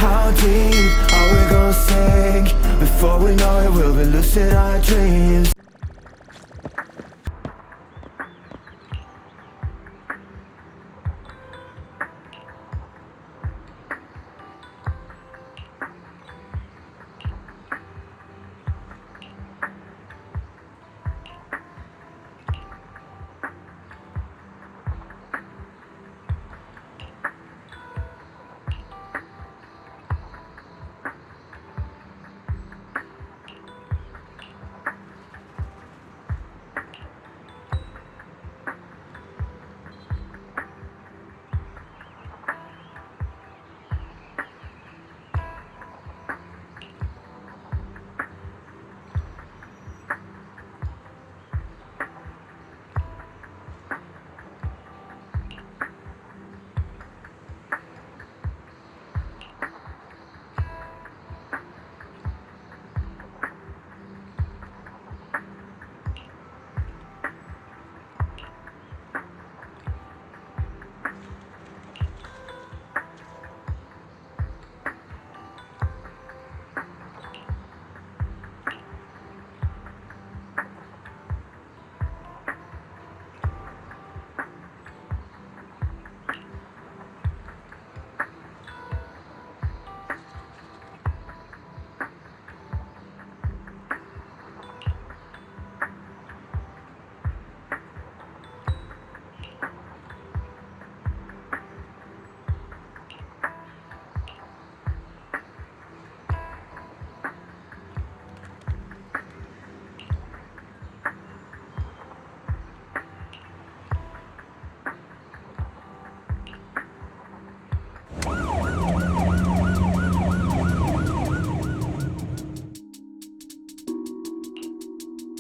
How deep are we gonna sink? Before we know it, we'll be lucid our dreams.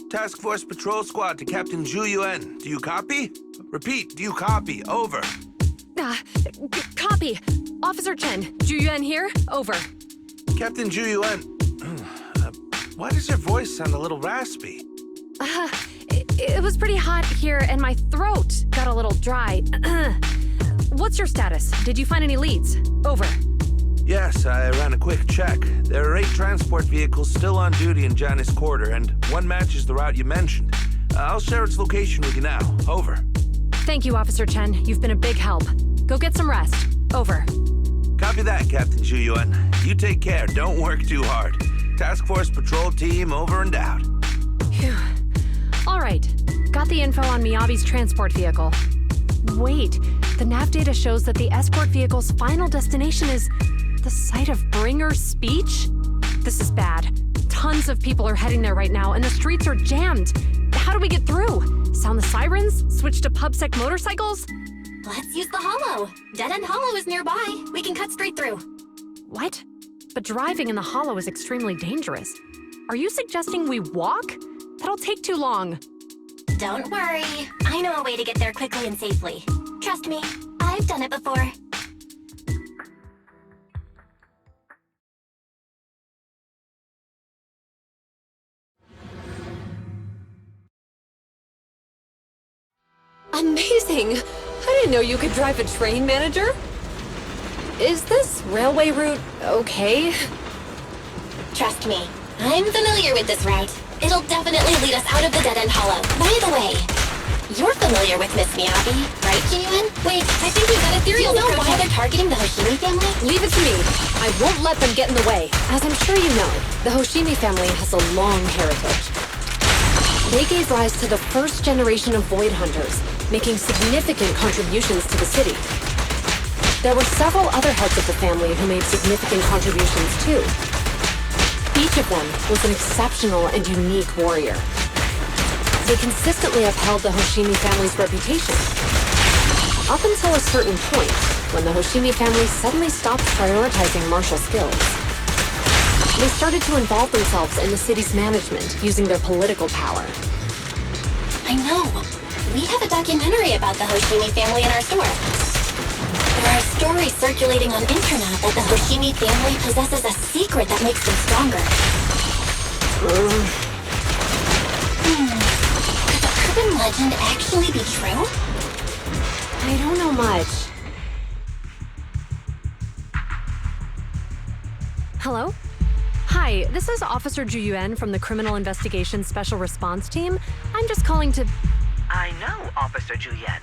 Task Force Patrol Squad to Captain Zhu Yuan. Do you copy? Repeat, do you copy? Over. Copy. Officer Chen, Zhu Yuan here. Over. Captain Zhu Yuan, why does your voice sound a little raspy? It was pretty hot here and my throat got a little dry. What's your status? Did you find any leads? Over. Yes, I ran a quick check. There are 8 transport vehicles still on duty in Janice Quarter, and one matches the route you mentioned. I'll share its location with you now. Over. Thank you, Officer Chen. You've been a big help. Go get some rest. Over. Copy that, Captain Zhu Yuan. You take care. Don't work too hard. Task Force Patrol Team over and out. Phew. All right. Got the info on Miyabi's transport vehicle. Wait, the nav data shows that the escort vehicle's final destination is the site of Bringer's speech? This is bad. Tons of people are heading there right now, and the streets are jammed. How do we get through? Sound the sirens? Switch to PubSec motorcycles? Let's use the hollow. Dead End Hollow is nearby. We can cut straight through. What? But driving in the hollow is extremely dangerous. Are you suggesting we walk? That'll take too long. Don't worry. I know a way to get there quickly and safely. Trust me, I've done it before. Amazing! I didn't know you could drive a train, manager. Is this railway route okay? Trust me, I'm familiar with this route. It'll definitely lead us out of the Dead End Hollow. By the way, you're familiar with Miss Miyabi, right, Ji-Yuan? Wait, I think we've got a theory. Do you know why they're targeting the Hoshimi family? Leave it to me. I won't let them get in the way. As I'm sure you know, the Hoshimi family has a long heritage. They gave rise to the first generation of Void Hunters, making significant contributions to the city. There were several other heads of the family who made significant contributions too. Each of them was an exceptional and unique warrior. They consistently upheld the Hoshimi family's reputation. Up until a certain point, when the Hoshimi family suddenly stopped prioritizing martial skills. They started to involve themselves in the city's management, using their political power. I know. We have a documentary about the Hoshimi family in our store. There are stories circulating on internet that the Hoshimi family possesses a secret that makes them stronger. Could the urban legend actually be true? I don't know much. Hello? Hi, this is Officer Ju Yuan from the Criminal Investigations Special Response Team. I'm just calling to... I know, Officer Ju Yuan.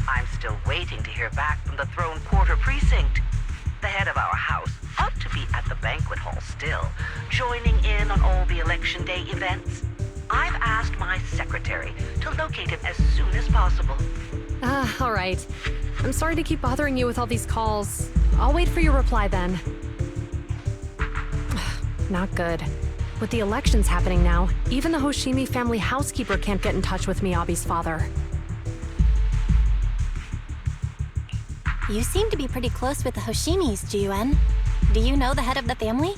I'm still waiting to hear back from the Throne Quarter Precinct. The head of our house ought to be at the banquet hall still, joining in on all the Election Day events. I've asked my secretary to locate him as soon as possible. All right. I'm sorry to keep bothering you with all these calls. I'll wait for your reply then. Not good. With the elections happening now, even the Hoshimi family housekeeper can't get in touch with Miyabi's father. You seem to be pretty close with the Hoshimis, Ji-Yuan. Do you know the head of the family?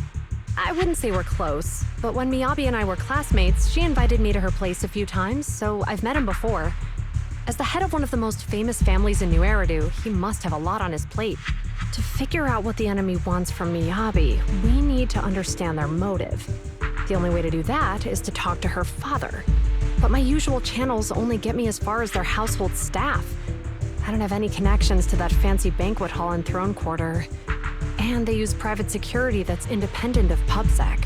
I wouldn't say we're close, but when Miyabi and I were classmates, she invited me to her place a few times, so I've met him before. As the head of one of the most famous families in New Eridu, he must have a lot on his plate. To figure out what the enemy wants from Miyabi, we need to understand their motive. The only way to do that is to talk to her father. But my usual channels only get me as far as their household staff. I don't have any connections to that fancy banquet hall in Throne Quarter. And they use private security that's independent of PubSec.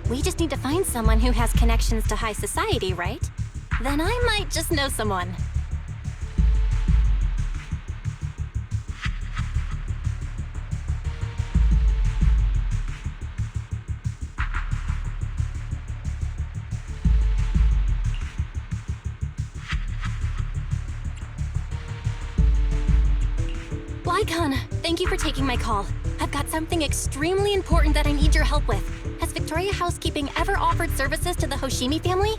We just need to find someone who has connections to high society, right? Then I might just know someone. Lycon, thank you for taking my call. I've got something extremely important that I need your help with. Has Victoria Housekeeping ever offered services to the Hoshimi family?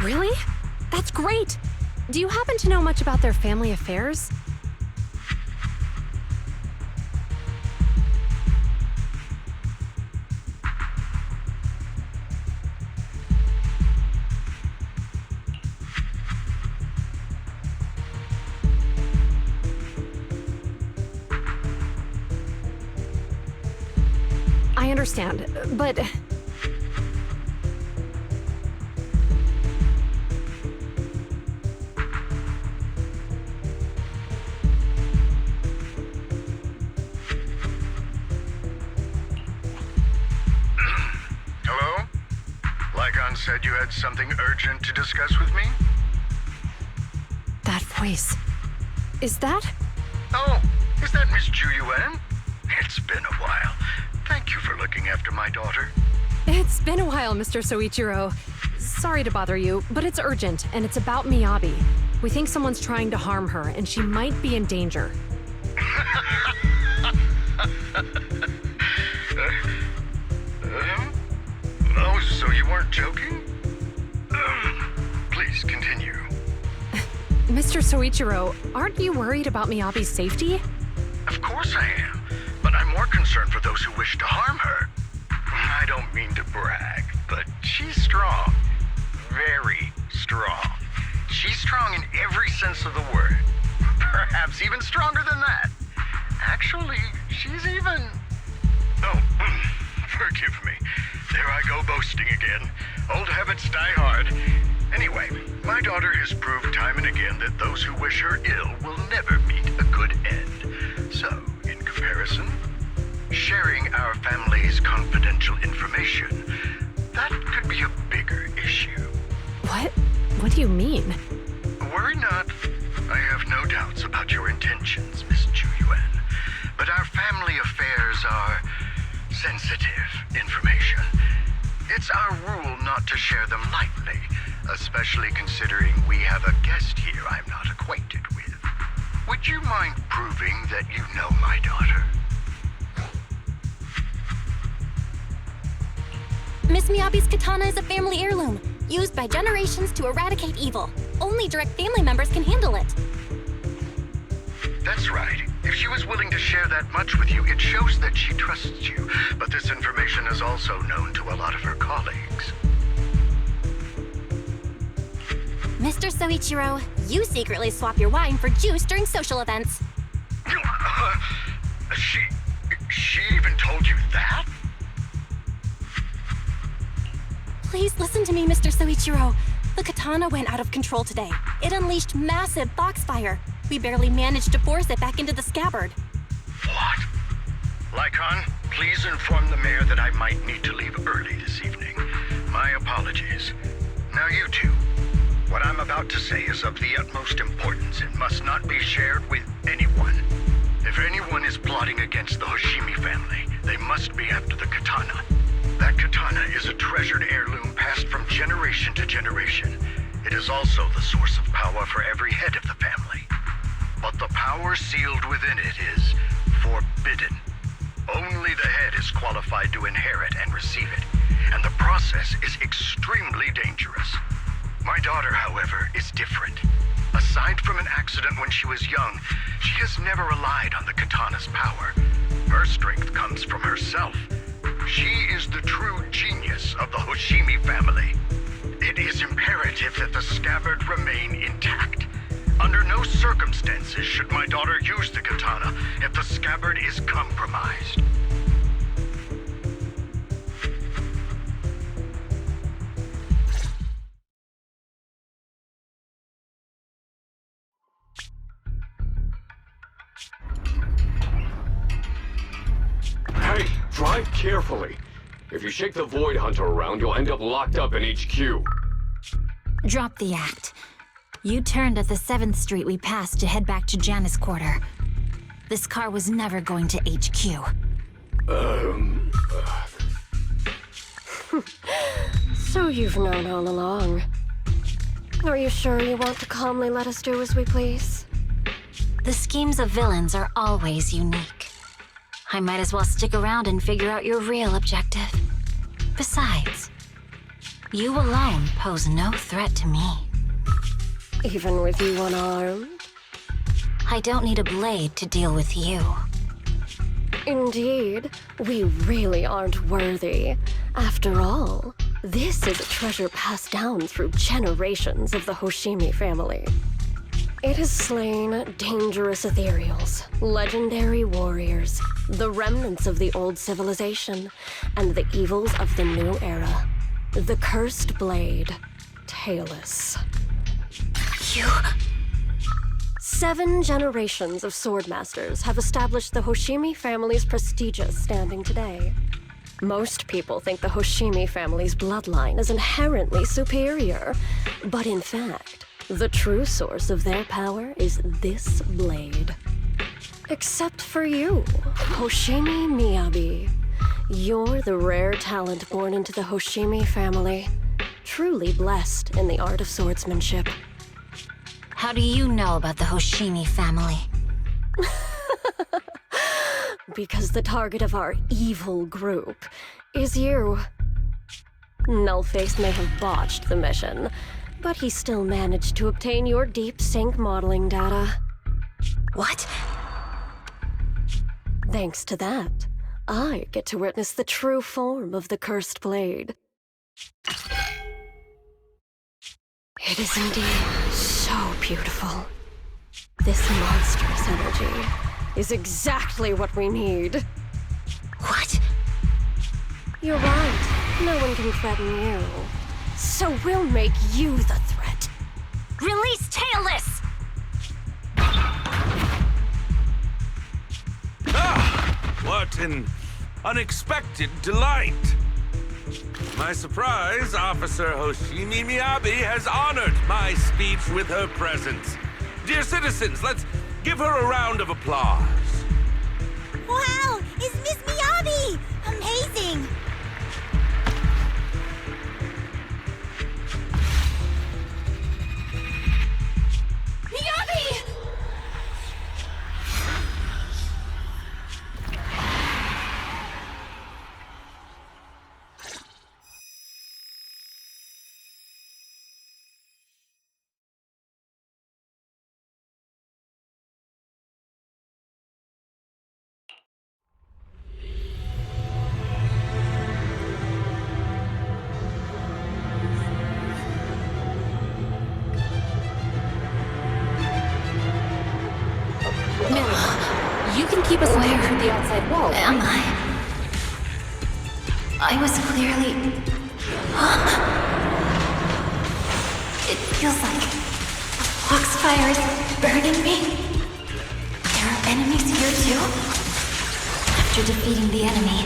Really? That's great! Do you happen to know much about their family affairs? I understand, but... Hello? Lycon said you had something urgent to discuss with me? That voice... Is that... Oh, is that Miss Ju Yuan? It's been a while. Thank you for looking after my daughter. It's been a while, Mr. Soichiro. Sorry to bother you, but it's urgent, and it's about Miyabi. We think someone's trying to harm her, and she might be in danger. Oh, so you weren't joking? Please continue. Mr. Soichiro, aren't you worried about Miyabi's safety? Of course I am, but I'm more concerned for those who wish to harm her. I don't mean to brag, but she's strong. Very strong. She's strong in every sense of the word. Perhaps even stronger than that. Actually, she's even... Oh, forgive me. There I go boasting again. Old habits die hard. Anyway, my daughter has proved time and again that those who wish her ill will never meet a good end. So, in comparison, sharing our family's confidential information, that could be a bigger issue. What? What do you mean? Worry not. I have no doubts about your intentions, Miss Ju Yuan. But our family affairs are sensitive information. It's our rule not to share them lightly, especially considering we have a guest here I'm not acquainted with. Would you mind proving that you know my daughter? Miss Miyabi's katana is a family heirloom, used by generations to eradicate evil. Only direct family members can handle it. That's right. If she was willing to share that much with you, it shows that she trusts you. But this information is also known to a lot of her colleagues. Mr. Soichiro, you secretly swap your wine for juice during social events. She even told you Please listen to me, Mr. Soichiro. The katana went out of control today. It unleashed massive foxfire. We barely managed to force it back into the scabbard. What? Lycon, please inform the mayor that I might need to leave early this evening. My apologies. Now you two. What I'm about to say is of the utmost importance. It must not be shared with anyone. If anyone is plotting against the Hoshimi family, they must be after the katana. That katana is a treasured heirloom passed from generation to generation. It is also the source of power for every head of the family. But the power sealed within it is forbidden. Only the head is qualified to inherit and receive it, and the process is extremely dangerous. My daughter, however, is different. Aside from an accident when she was young, she has never relied on the katana's power. Her strength comes from herself. She is the true genius of the Hoshimi family. It is imperative that the scabbard remain intact. Under no circumstances should my daughter use the katana if the scabbard is compromised. Hey, drive carefully. If you shake the Void Hunter around, you'll end up locked up in HQ. Drop the act. You turned at the 7th Street we passed to head back to Janice Quarter. This car was never going to HQ. So you've known all along. Are you sure you want to calmly let us do as we please? The schemes of villains are always unique. I might as well stick around and figure out your real objective. Besides, you alone pose no threat to me. Even with you unarmed? I don't need a blade to deal with you. Indeed, we really aren't worthy. After all, this is a treasure passed down through generations of the Hoshimi family. It has slain dangerous ethereals, legendary warriors, the remnants of the old civilization, and the evils of the new era. The cursed blade, Tailless. You... 7 generations of swordmasters have established the Hoshimi family's prestigious standing today. Most people think the Hoshimi family's bloodline is inherently superior, but in fact, the true source of their power is this blade. Except for you, Hoshimi Miyabi. You're the rare talent born into the Hoshimi family, truly blessed in the art of swordsmanship. How do you know about the Hoshimi family? Because the target of our evil group is you. Nullface may have botched the mission, but he still managed to obtain your deep sync modeling data. What? Thanks to that, I get to witness the true form of the cursed blade. It is indeed so beautiful. This monstrous energy is exactly what we need. What? You're right. No one can threaten you. So we'll make you the threat. Release Tailless! Ah! What an unexpected delight! My surprise, Officer Hoshimi Miyabi has honored my speech with her presence. Dear citizens, let's give her a round of applause. Wow! It's Miss Miyabi! Amazing! Miyabi! You can keep us away from the outside wall, Am right? I was clearly It feels like the foxfire is burning me. There are enemies here too? After defeating the enemy,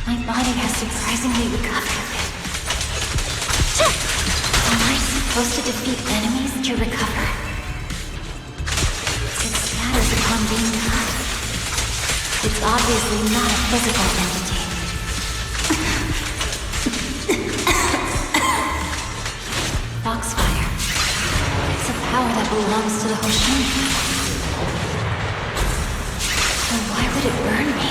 my body has surprisingly recovered a bit. Am I supposed to defeat enemies to recover? It scatters upon being cut. It's obviously not a physical entity. Foxfire. It's a power that belongs to the Hoshimi. So why would it burn me?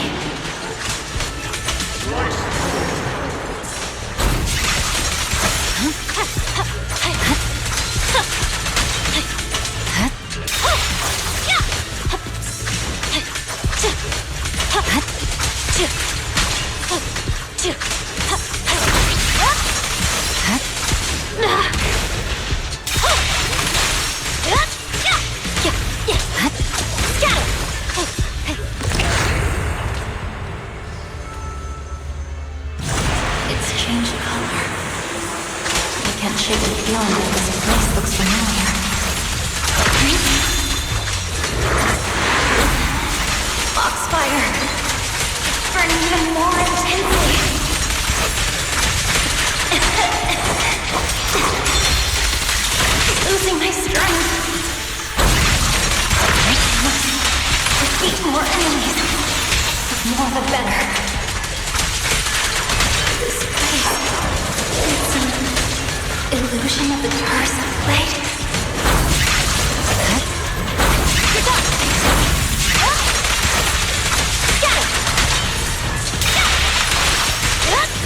It's changed color. I can't shake the feeling that this place looks familiar. Foxfire! It's burning even more intensely! Losing my strength. I must defeat more enemies. The more the better. This place, it's an illusion of the curse of light. Get up! Get it! Get up!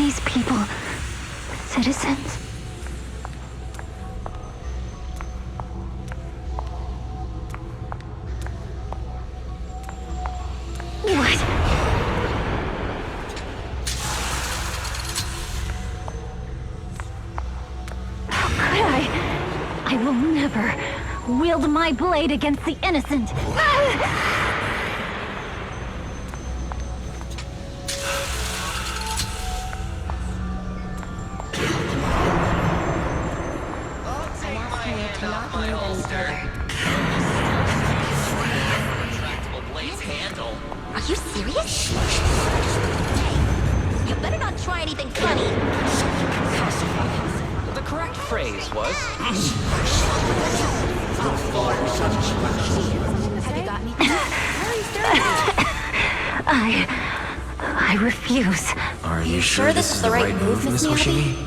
these people citizens? What? wield my blade against the innocent. Are you serious? Hey, you better not try anything funny. The correct phrase was... Have you got anything? I refuse. Are you sure this is the right move, Miss Miyabi? Hoshimi?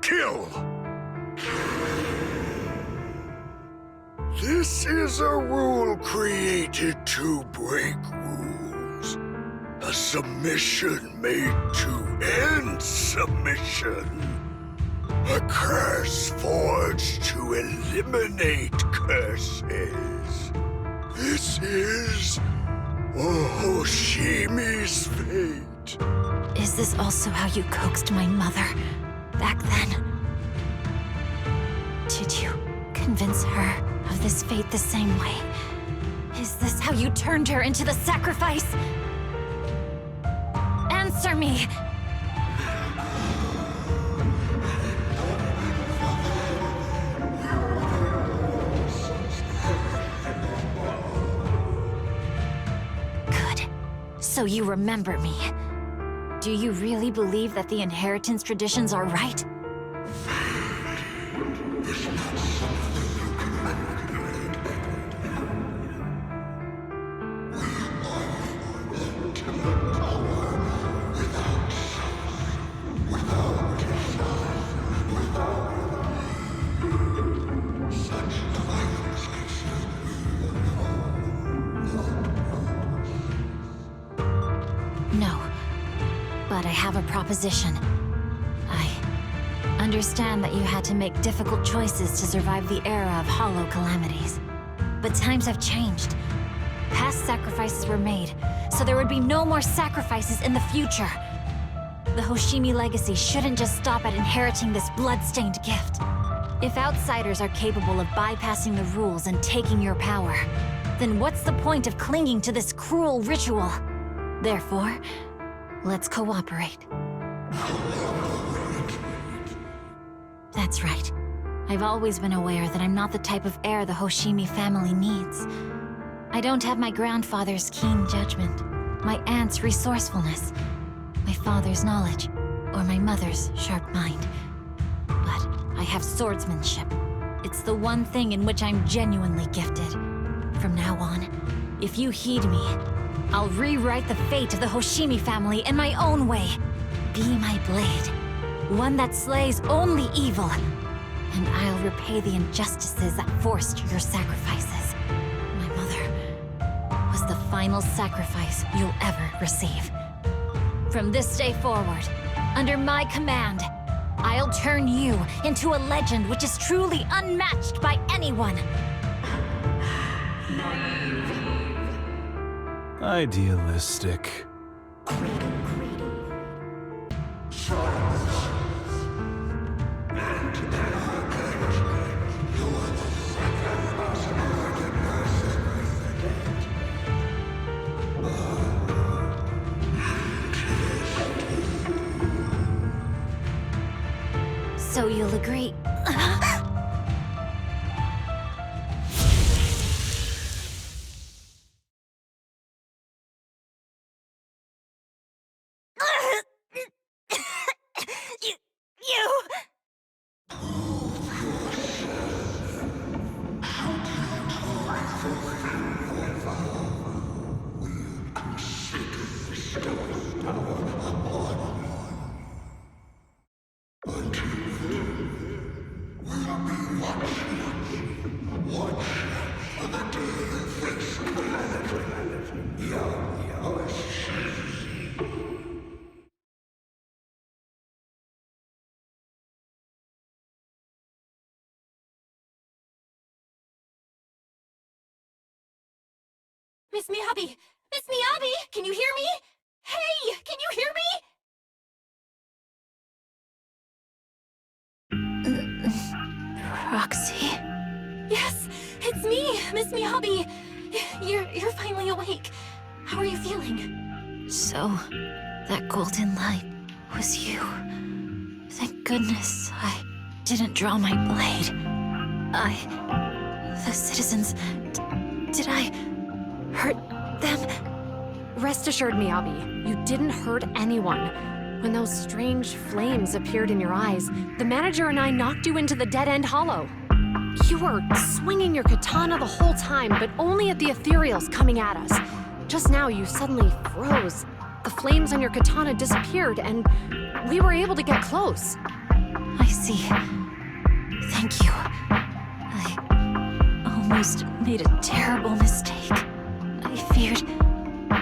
Kill! This is a rule created to break rules. A submission made to end submission. A curse forged to eliminate curses. This is Hoshimi's fate. Is this also how you coaxed my mother back then? Did you convince her of this fate the same way? Is this how you turned her into the sacrifice? Answer me! Good. So you remember me. Do you really believe that the inheritance traditions are right? No. But I have a proposition. I understand that you had to make difficult choices to survive the era of hollow calamities. But times have changed. Past sacrifices were made, so there would be no more sacrifices in the future. The Hoshimi legacy shouldn't just stop at inheriting this blood-stained gift. If outsiders are capable of bypassing the rules and taking your power, then what's the point of clinging to this cruel ritual? Therefore, let's cooperate. That's right. I've always been aware that I'm not the type of heir the Hoshimi family needs. I don't have my grandfather's keen judgment, my aunt's resourcefulness, my father's knowledge, or my mother's sharp mind. But I have swordsmanship. It's the one thing in which I'm genuinely gifted. From now on, if you heed me, I'll rewrite the fate of the Hoshimi family in my own way. Be my blade, one that slays only evil, and I'll repay the injustices that forced your sacrifices. My mother was the final sacrifice you'll ever receive. From this day forward, under my command, I'll turn you into a legend which is truly unmatched by anyone. Idealistic. So you'll agree. Miss Miyabi! Miss Miyabi! Can you hear me? Hey! Can you hear me? Roxy? Yes, it's me, Miss Miyabi. You're finally awake. How are you feeling? So, that golden light was you. Thank goodness I didn't draw my blade. The citizens... did I hurt them? Rest assured, Miyabi, you didn't hurt anyone. When those strange flames appeared in your eyes, the manager and I knocked you into the dead-end hollow. You were swinging your katana the whole time, but only at the ethereals coming at us. Just now, you suddenly froze. The flames on your katana disappeared, and we were able to get close. I see. Thank you. I almost made a terrible mistake. I feared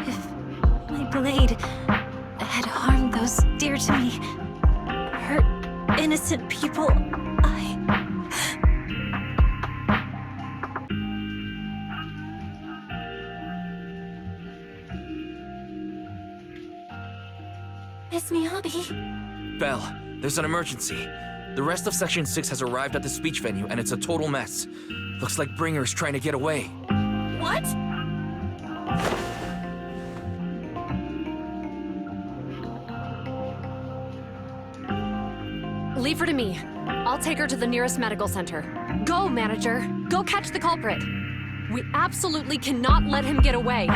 if my blade had harmed those dear to me, hurt innocent people, Miss Miyabi? Belle, there's an emergency. The rest of Section 6 has arrived at the speech venue, and it's a total mess. Looks like Bringer's trying to get away. What? Leave her to me. I'll take her to the nearest medical center. Go, manager. Go catch the culprit. We absolutely cannot let him get away.